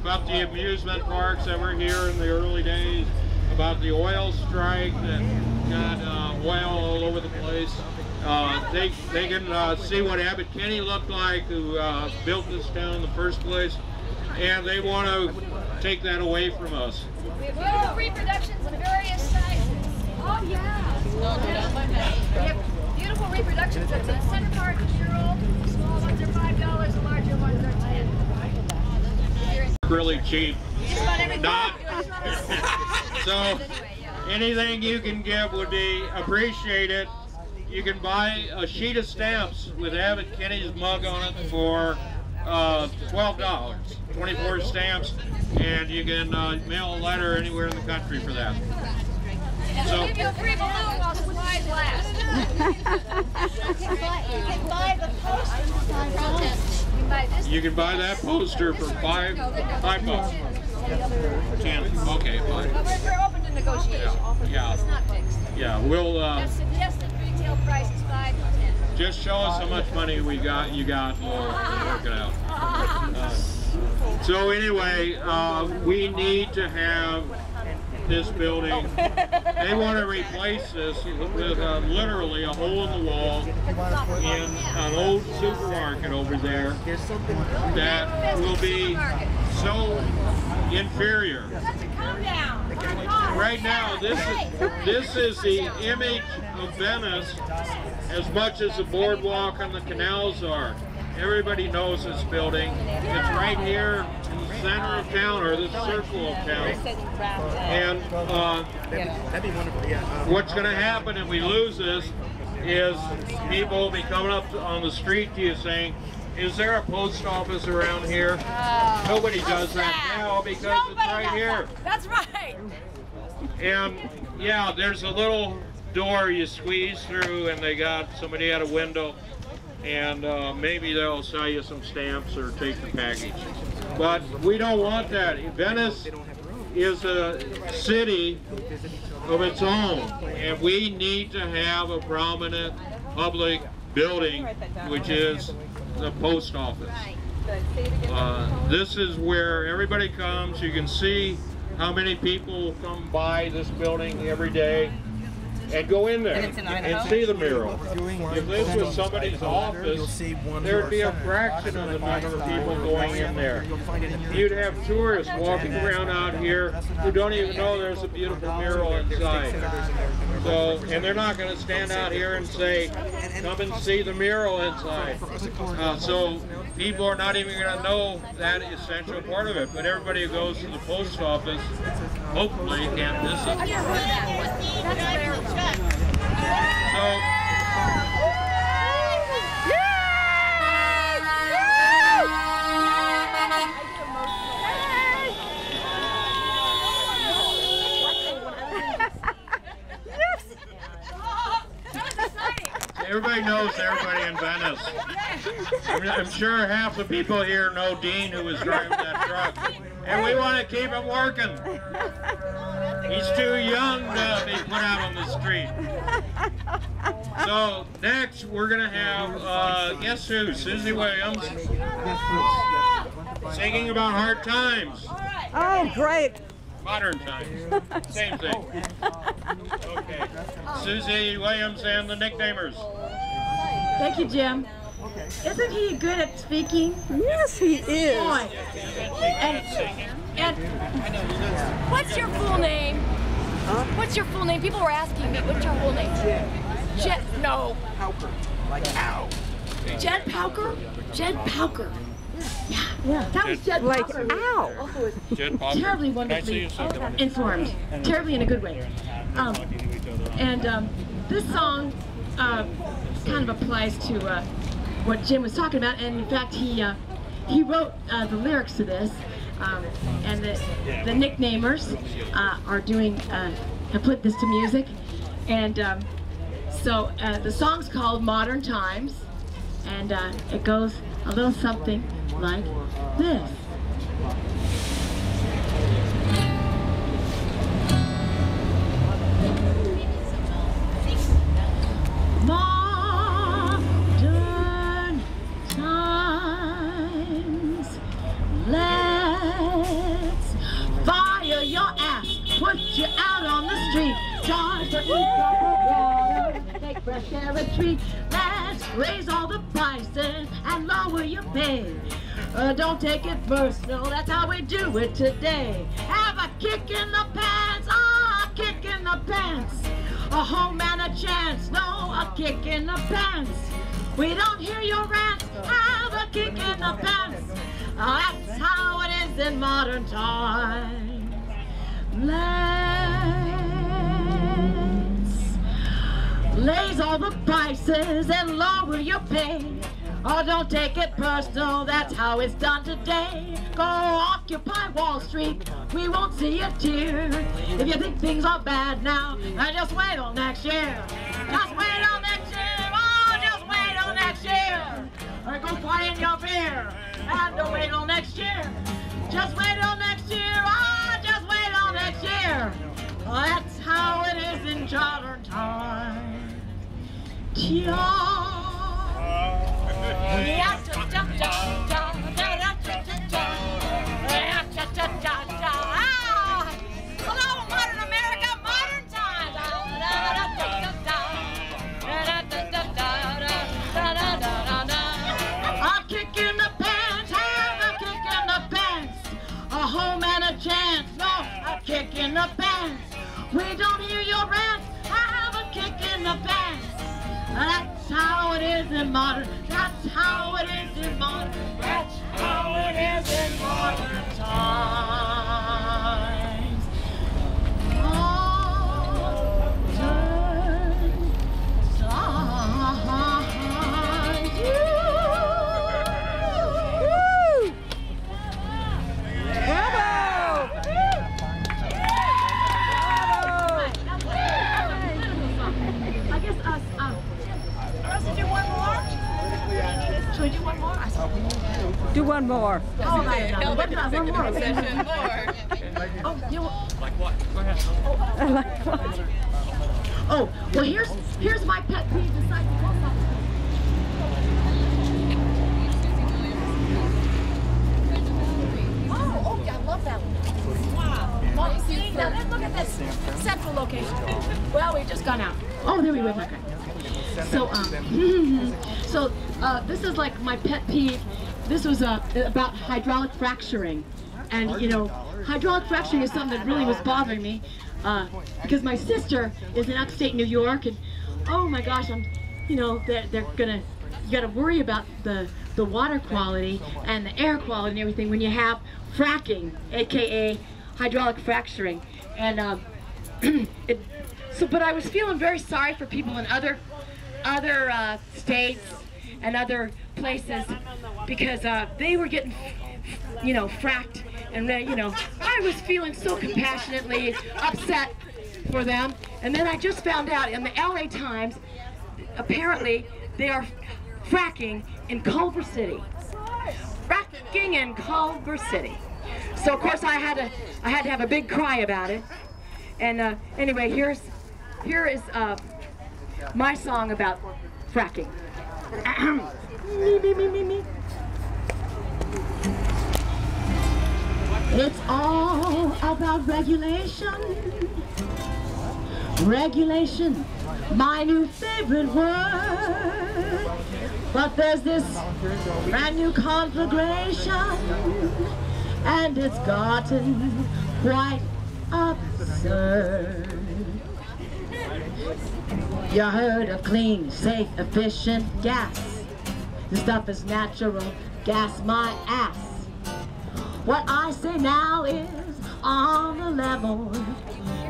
about the amusement parks that were here in the early days, about the oil strike that got oil all over the place. They can see what Abbott Kinney looked like, who built this town in the first place, and they want to take that away from us. We have reproductions of various sizes. Oh yeah. We have beautiful reproductions of the center part of the mural. The small ones are $5, the larger ones are $10. Really cheap. Not. So Yeah. anything you can give would be appreciated. You can buy a sheet of stamps with Abbott Kinney's mug on it for $12, 24 stamps, and you can mail a letter anywhere in the country for that. So, we'll give you a free balloon while supplies last. You can buy the poster for $5. You can buy that poster for $5. 10. Okay, fine. But we're open to negotiation. Yeah. It's not fixed. Yeah, we'll Just suggested retail price is $5 to $10. just show us how much money you got, and we'll work it out. So anyway, we need to have this building. They want to replace this with literally a hole in the wall in an old supermarket over there that will be so inferior. Right now, this is the image of Venice as much as the boardwalk and the canals are. Everybody knows this building. It's right here in the center of town, or the circle of town. And what's going to happen if we lose this is people will be coming up on the street to you saying, "Is there a post office around here?" Nobody does that now because it's right here. That's right. And yeah, there's a little door you squeeze through, and they got somebody at a window, and maybe they'll sell you some stamps or take the package. But we don't want that. Venice is a city of its own, and we need to have a prominent public building, which is the post office. This is where everybody comes. You can see how many people come by this building every day and go in there and see the mural. If this was somebody's office, there'd be a fraction of the number of people going in there. You'd have tourists walking around out here who don't even know there's a beautiful mural inside. So, and they're not going to stand out here and say, "Come and see the mural inside." So people are not even going to know that essential part of it. But everybody who goes to the post office, hopefully, can't miss it. So, everybody knows everybody in Venice. I'm sure half the people here know Dean, who was driving that truck. And we want to keep him working. He's too young to be put out on the street. So next we're gonna have guess who? Susie Williams singing about hard times. Oh, great. Modern times. Same thing. Okay. Susie Williams and the Nicknamers. Thank you, Jim. Isn't he good at speaking? Yes, he is. Boy. And What's your full name? What's your full name? People were asking me, what's your full name? Jed. No. Pauker. Like ow. Jed Pauker? Jed Pauker. yeah, that was Jed Like, Pauker. ow. Jen Palmer. Terribly Nice to see wonderfully you, Sue. informed. Terribly in a good way. This song kind of applies to what Jim was talking about, and in fact he wrote the lyrics to this, and the Nicknamers are doing have put this to music, and so the song's called Modern Times, and it goes a little something like this. Modern times, let's fire your ass, put you out on the street, charge for water, take fresh air retreat. Let's raise all the prices and lower your pay. Don't take it personal, that's how we do it today. Have a kick in the pants, a kick in the pants. A home and a chance, no, a kick in the pants. We don't hear your rants, have a kick in the pants. That's how it is in modern times. Let's raise all the prices and lower your pay. Oh, don't take it personal, that's how it's done today. Go occupy Wall Street, we won't see a tear. If you think things are bad now, just wait till next year. Just wait till next year, oh, just wait till next year. Or go find your beer, and don't wait till next year. Just wait till next year, oh, just wait till next year. Oh, that's how it is in modern times. Hello, modern America, modern times. A kick in the pants, have a kick in the pants. A home and a chance, no, a kick in the pants. We don't hear your rants, have a kick in the pants. That's how it is in modern, that's how it is in modern, that's how it is in modern times. Modern times. Woo! Bravo! I guess us, to do one more? Should we do one more? Do one more. Oh, right, no. One more. Oh, you Like what? Go ahead. Like what? Oh, well, here's my pet peeve beside the post office. Oh, yeah, I love that one. Wow. Well, see, now let's look at this central location. Well, we've just gone out. Oh, there we went. Okay. So, this is like my pet peeve. This was about hydraulic fracturing. And, you know, hydraulic fracturing is something that really was bothering me because my sister is in upstate New York, and oh my gosh, you know, they're gonna, you gotta worry about the water quality and the air quality and everything when you have fracking, aka hydraulic fracturing. And but I was feeling very sorry for people in other states and other places because they were getting, you know, fracked, and you know, I was feeling so compassionately upset for them. And then I just found out in the LA Times, apparently they are fracking in Culver City. Fracking in Culver City. So of course I had to have a big cry about it. And anyway, here is my song about fracking. Me. It's all about regulation. Regulation, my new favorite word. But there's this brand new conflagration, and it's gotten quite absurd. You heard of clean, safe, efficient gas. The stuff is natural, gas my ass. What I say now is on the level.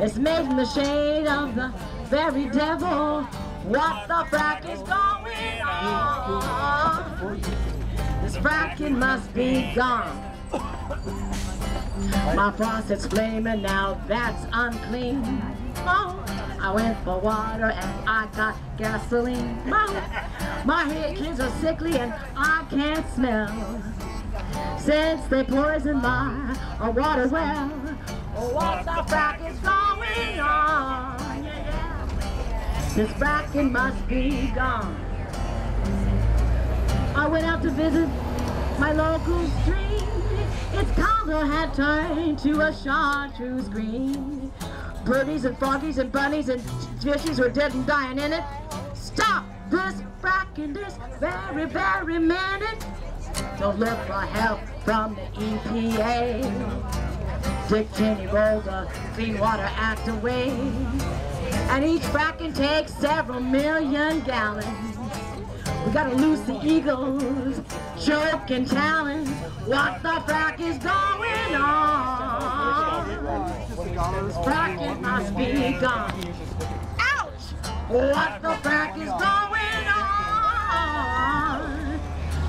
It's made in the shade of the very devil. What the frack is going on? This fracking must be gone. My faucet's flaming now, that's unclean. Oh, I went for water and I got gasoline. Oh, my kids are sickly and I can't smell. Since they poisoned my water well. What the frack is going on? Yeah. This fracking must be gone. I went out to visit my local stream. Its color had turned to a chartreuse green. Birdies and froggies and bunnies and fishes were dead and dying in it. Stop this fracking this very, very minute. Don't look for help from the EPA. Dick Cheney rolled the Clean Water Act away. And each fracking takes several million gallons. We gotta loose the eagles, choking talons. What the frack is going on? This fracking must be gone. Ouch! What the frack is going on?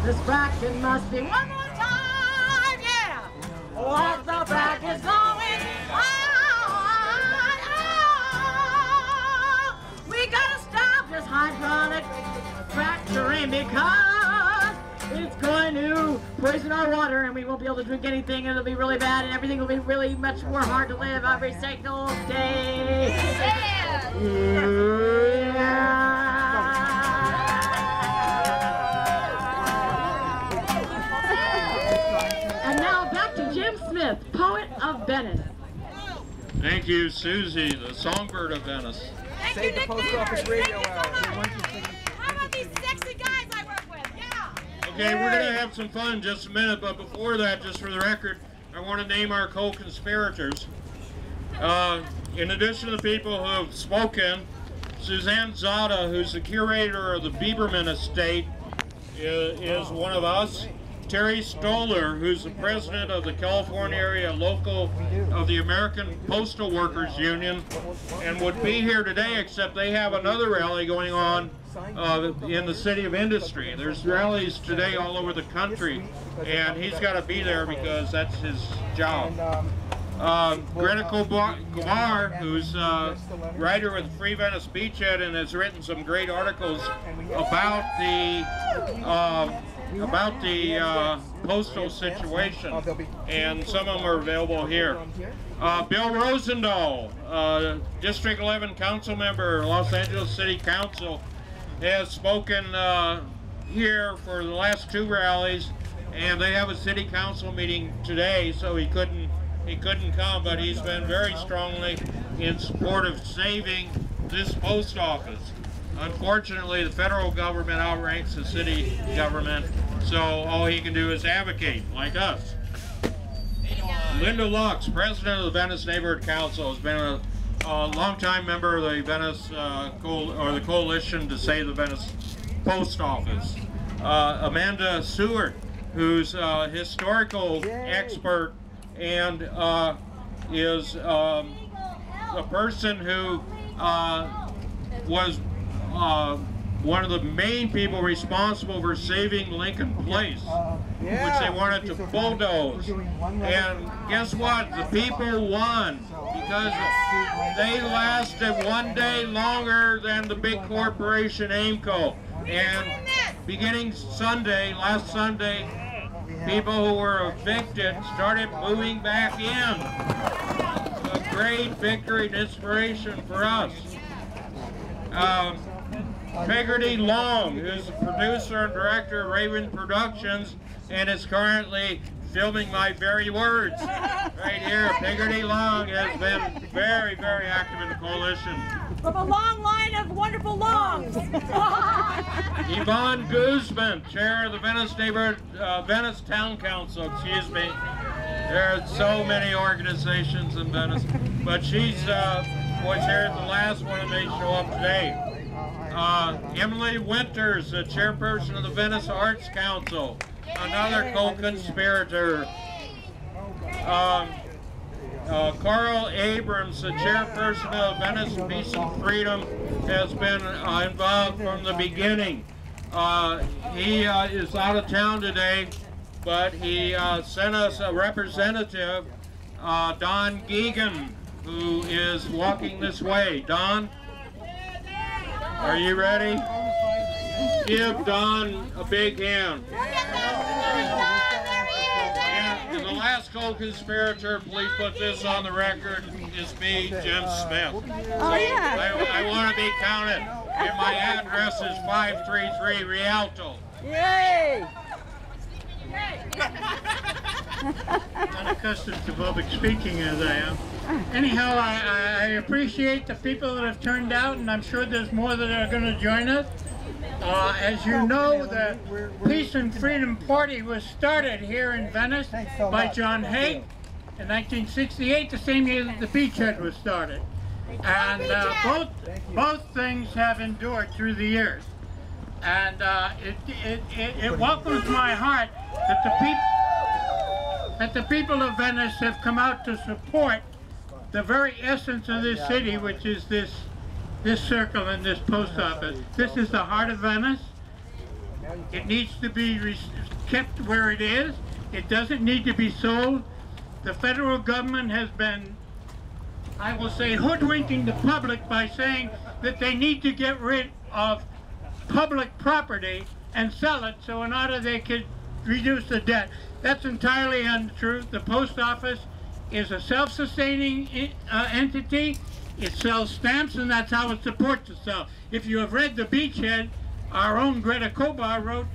This fracking must be one more time, yeah! What the frack is going on? We gotta stop this hydraulic fracturing because it's going to poison our water and we won't be able to drink anything and it'll be really bad and everything will be really much more hard to live every single day. Yeah. And now back to Jim Smith, poet of Venice. Thank you, Susie, the songbird of Venice. Save the post office radio hour. How about these sexy guys I work with? Yeah. Okay, we're going to have some fun in just a minute, but before that, just for the record, I want to name our co-conspirators. In addition to the people who have spoken, Suzanne Zada, who's the curator of the Biberman Estate, is one of us. Terry Stoller, who's the president of the California area local of the American Postal Workers Union, and would be here today, except they have another rally going on in the City of Industry. There's rallies today all over the country, and he's got to be there because that's his job. Greta Kumar, who's a writer with Free Venice Beachhead and has written some great articles about the postal situation, and some of them are available here. Bill Rosendahl, District 11 Council Member, Los Angeles City Council, has spoken here for the last two rallies, and they have a City Council meeting today, so he couldn't come, but he's been very strongly in support of saving this post office. Unfortunately, the federal government outranks the city government, so all he can do is advocate, like us. Linda Lux, president of the Venice Neighborhood Council, has been a longtime member of the Venice the Coalition to Save the Venice Post Office. Amanda Seward, who's a historical expert and is a person who was one of the main people responsible for saving Lincoln Place, which they wanted to bulldoze. And guess what? The people won because they lasted one day longer than the big corporation Aimco. And beginning Sunday, last Sunday, people who were evicted started moving back in. A great victory and inspiration for us. Pegarty Long, who's the producer and director of Raven Productions and is currently filming my very words right here. Pegarty Long has been very, very active in the coalition. From a long line of wonderful longs. Yvonne Guzman, chair of the Venice Venice Town Council, excuse me. There are so many organizations in Venice, but she's was here at the last one and may show up today. Emily Winters, the chairperson of the Venice Arts Council, another co-conspirator. Carl Abrams, the chairperson of Venice Peace and Freedom, has been involved from the beginning. He is out of town today, but he sent us a representative, Don Geegan, who is walking this way. Don, are you ready? Give Don a big hand. And the last co-conspirator, please put this on the record, is me, Jim Smith. Oh, yeah. I want to be counted. And my address is 533 Rialto. Yay! Unaccustomed to public speaking as I am. Anyhow, I appreciate the people that have turned out, and I'm sure there's more that are going to join us. As you know, the Peace and Freedom Party was started here in Venice by John Hay in 1968, the same year that the Beachhead was started. And both things have endured through the years. And it welcomes my heart that the people of Venice have come out to support the very essence of this city, which is this circle and this post office. This is the heart of Venice. It needs to be kept where it is. It doesn't need to be sold. The federal government has been, I will say, hoodwinking the public by saying that they need to get rid of public property and sell it so in order they could reduce the debt. That's entirely untrue. The post office is a self-sustaining entity. It sells stamps, and that's how it supports itself. If you have read The Beachhead, our own Greta Kobar wrote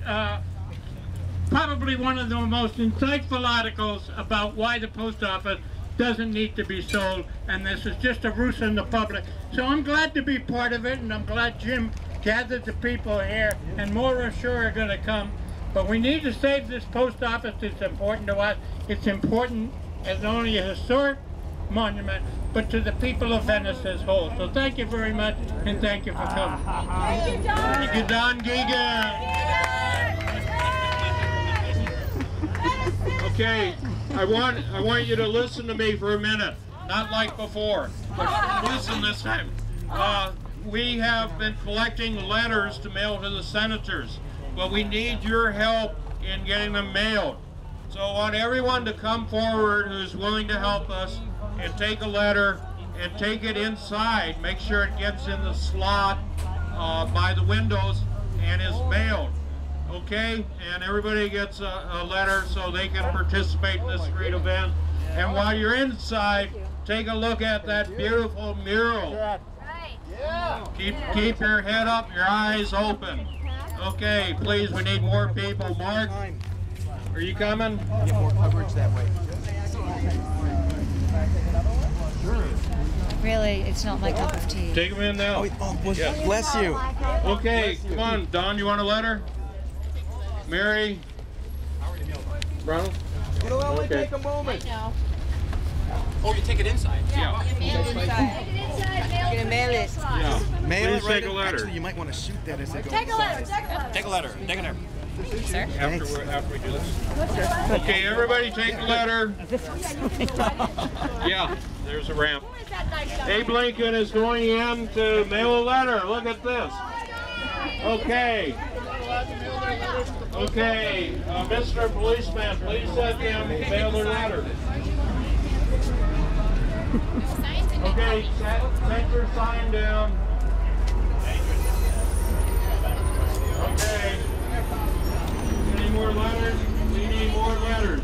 probably one of the most insightful articles about why the post office doesn't need to be sold, and this is just a ruse in the public. So I'm glad to be part of it, and I'm glad Jim gathered the people here, and more are sure are going to come. But we need to save this post office. It's important to us. It's important as not only a historic monument, but to the people of Venice as a whole. So thank you very much, and thank you for coming. Thank you, Don. Thank you, Don Geegan. Okay, I want you to listen to me for a minute. Not like before, but listen this time. We have been collecting letters to mail to the senators, but we need your help in getting them mailed. So I want everyone to come forward who's willing to help us and take a letter and take it inside. Make sure it gets in the slot by the windows and is mailed. Okay? And everybody gets a letter so they can participate in this great event. And while you're inside, take a look at that beautiful mural. Keep your head up, your eyes open. Okay, please, we need more people. Mark, are you coming? Get more coverage that way. Really, it's not my cup of tea. Take them in now. Yes. Bless you. Okay, come on, Don, you want a letter? Mary? Ronald? It'll only take a moment. Oh, you take it inside? Yeah. Mail it inside. You're gonna mail it. Yeah. Mail Please it right take a in. letter. Actually, you might want to shoot that as it goes. Take a letter. Take a letter. Take a letter. Take a letter. Sir? After we do this. Okay, everybody take a letter. Yeah, there's a ramp. Abe Lincoln is going in to mail a letter. Look at this. Okay. Okay, Mr. Policeman, please let them mail their letter. Okay, take your sign down. Okay. Any more letters? We need more letters.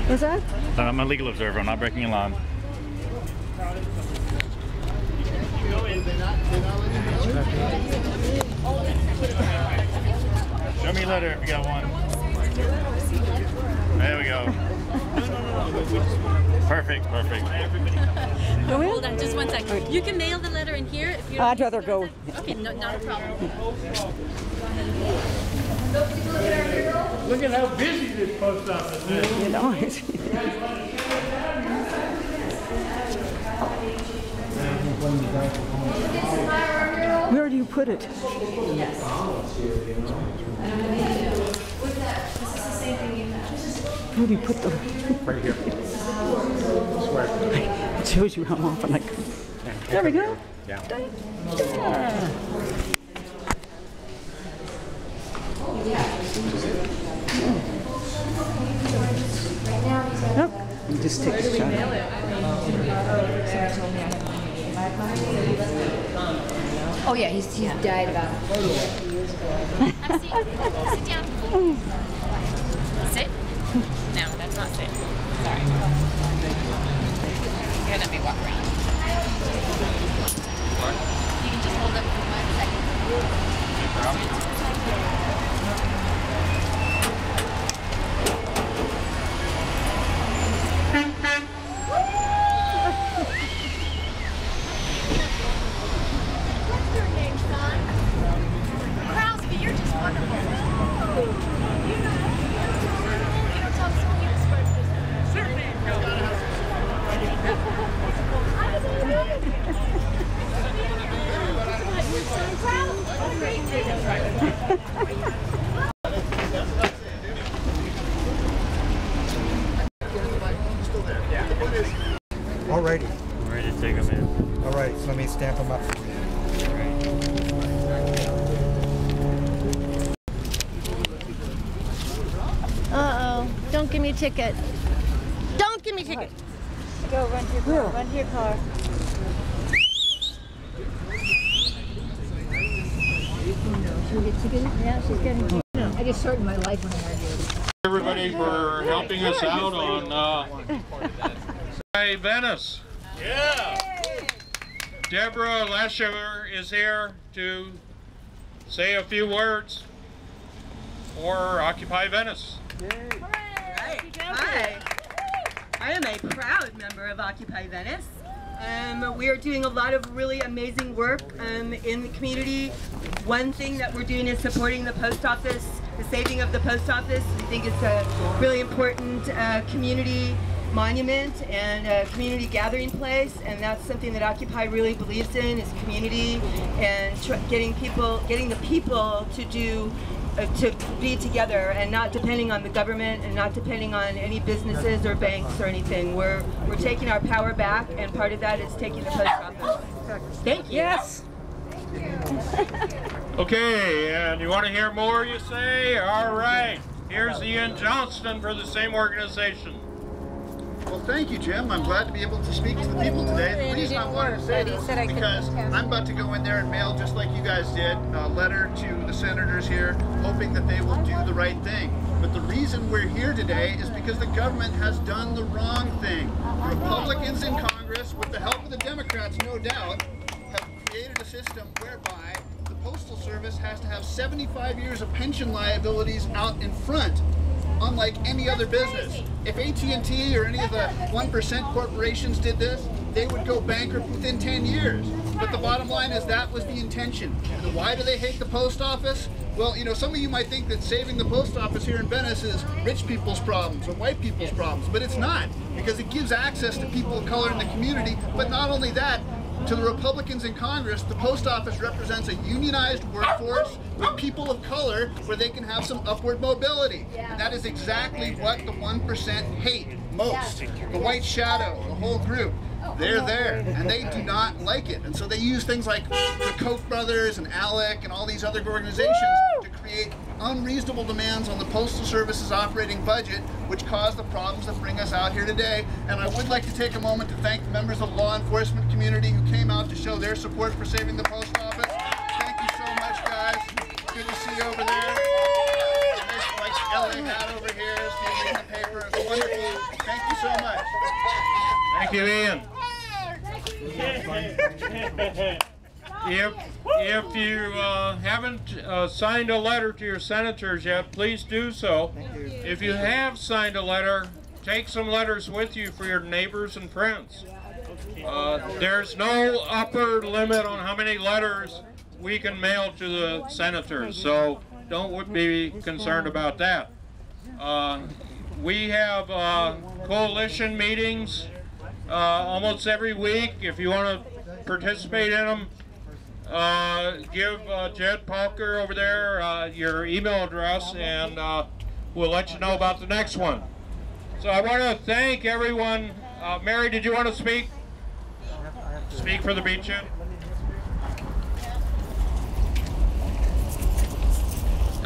What's that? I'm a legal observer. I'm not breaking a law. Show me a letter if you got one. There we go. Perfect, perfect. Hold on, just one second. You can mail the letter in here if you don't. I'd rather go. Okay, no, not a problem. Look at how busy this post office is. You know it. Where do you put it? Where do you put them? Right here. Swear. It shows you how often I go. There we go. Yeah. Nope. You just take a shot. Oh yeah, he's died about 40 years ago. Have a seat. Sit down. Sit? No, that's not sit. Sorry. Here, let me walk around. You can just hold up for 1 second. What's your name, son? Crosby, you're just wonderful. You don't tell someone you describe this. Certainly. Alrighty. I'm ready to take them in. Alright, so let me stamp them up. Uh-oh. Don't give me a ticket. Don't give me a ticket. Go run to your car. Run to your car. She'll get ticketed? Yeah, she's getting. I just started my life when I had you. Everybody for helping us out on Venice. Yeah. Deborah Lesher is here to say a few words for Occupy Venice. Hi. I am a proud member of Occupy Venice. We are doing a lot of really amazing work in the community. One thing that we're doing is supporting the post office, the saving of the post office. We think it's a really important community monument and a community gathering place, and that's something that Occupy really believes in, is community and getting the people to do to be together and not depending on the government and not depending on any businesses or banks or anything. We're taking our power back, and part of that is taking the post office. Thank you. Yes. Okay, and you want to hear more, you say? All right. Here's Ian Johnston for the same organization. Well, thank you, Jim. I'm glad to be able to speak to the people today. The reason I wanted to say this is because I'm about to go in there and mail, just like you guys did, a letter to the senators here, hoping that they will do the right thing. But the reason we're here today is because the government has done the wrong thing. The Republicans in Congress, with the help of the Democrats, no doubt, have created a system whereby the Postal Service has to have 75 years of pension liabilities out in front, unlike any other business. If AT&T or any of the 1% corporations did this, they would go bankrupt within 10 years. But the bottom line is that was the intention. And why do they hate the post office? Well, you know, some of you might think that saving the post office here in Venice is rich people's problems or white people's problems, but it's not, because it gives access to people of color in the community. But not only that, to the Republicans in Congress, the post office represents a unionized workforce with people of color where they can have some upward mobility. And that is exactly what the 1% hate most. The white shadow, the whole group. They're there, and they do not like it. And so they use things like the Koch brothers and ALEC and all these other organizations to create unreasonable demands on the Postal Service's operating budget, which cause the problems that bring us out here today. And I would like to take a moment to thank the members of the law enforcement community who came out to show their support for saving the post office. Thank you so much, guys. Good to see you over there. Like LA I got over here is to read the paper. It's wonderful. Thank you so much. Thank you, Ian. If you haven't signed a letter to your senators yet, please do so. If you have signed a letter, take some letters with you for your neighbors and friends. There's no upper limit on how many letters we can mail to the senators, so don't be concerned about that. We have coalition meetings almost every week. If you want to participate in them, give Jed Palker over there your email address, and we'll let you know about the next one. So I want to thank everyone. Mary, did you want to speak? Speak for the beachhead.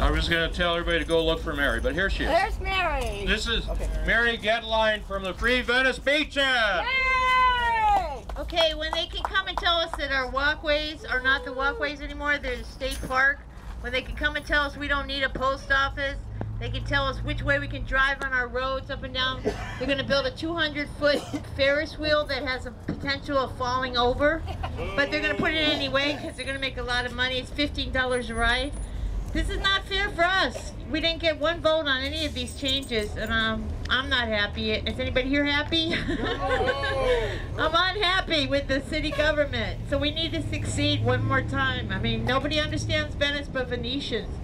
I was going to tell everybody to go look for Mary, but here she is. There's Mary. This is Mary Getline from the Free Venice Beachhead. Yay! Okay, when they can come and tell us that our walkways are not the walkways anymore, they're the state park. When they can come and tell us we don't need a post office, they can tell us which way we can drive on our roads up and down. They're going to build a 200-foot Ferris wheel that has a potential of falling over, but they're going to put it in anyway because they're going to make a lot of money. It's $15 a ride. This is not fair for us. We didn't get one vote on any of these changes, and I'm not happy. Is anybody here happy? I'm unhappy with the city government, so we need to succeed one more time. I mean, nobody understands Venice but Venetians.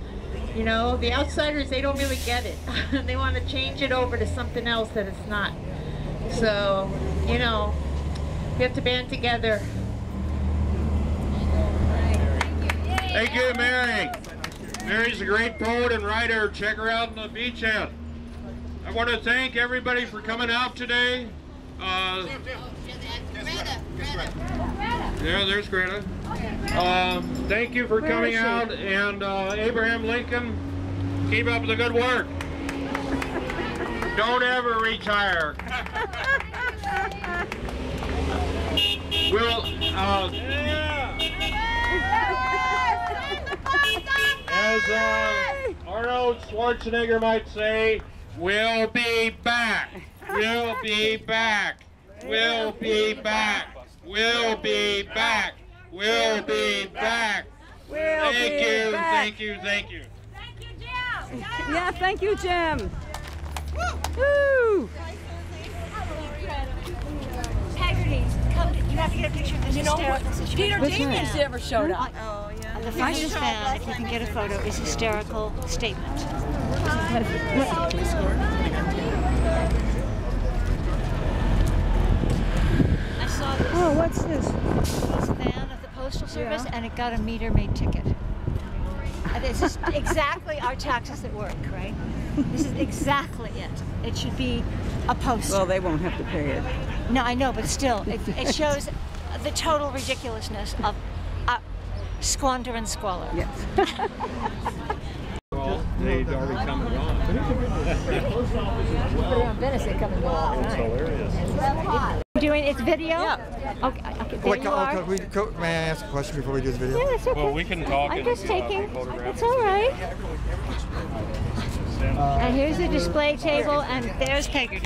You know, the outsiders, they don't really get it. They want to change it over to something else that it's not. So, you know, we have to band together. Thank you, Mary. Mary's a great poet and writer. Check her out in the beachhead. I want to thank everybody for coming out today. Yeah, there's Greta. Thank you for coming out, and Abraham Lincoln, keep up the good work. Don't ever retire. We'll, as Arnold Schwarzenegger might say, we'll be back. We'll be back. We'll be back. We'll be back. We'll be back. Thank you, thank you, thank you. Thank you, Jim. Yeah, thank you, Jim. Woo! Pegarty, come. You have to get a picture of this hysterical situation. Peter Damians never showed up. Oh, yeah. The finest found, if you can get a photo, is hysterical statement. I saw this. Oh, what's this? This van of the Postal Service, and it got a meter-maid ticket. And this is exactly our taxes at work, right? This is exactly it. It should be a poster. Well, they won't have to pay it. No, I know, but still, it shows the total ridiculousness of squander and squalor. Yes. Well, they'd already come and gone. Venice, they come and go all the time. It's video? Yeah. Okay, there you are. May I ask a question before we do this video? Yeah, it's okay. Well, we can talk. I'm just taking. It's all right. And here's the display table, and there's Pegarty.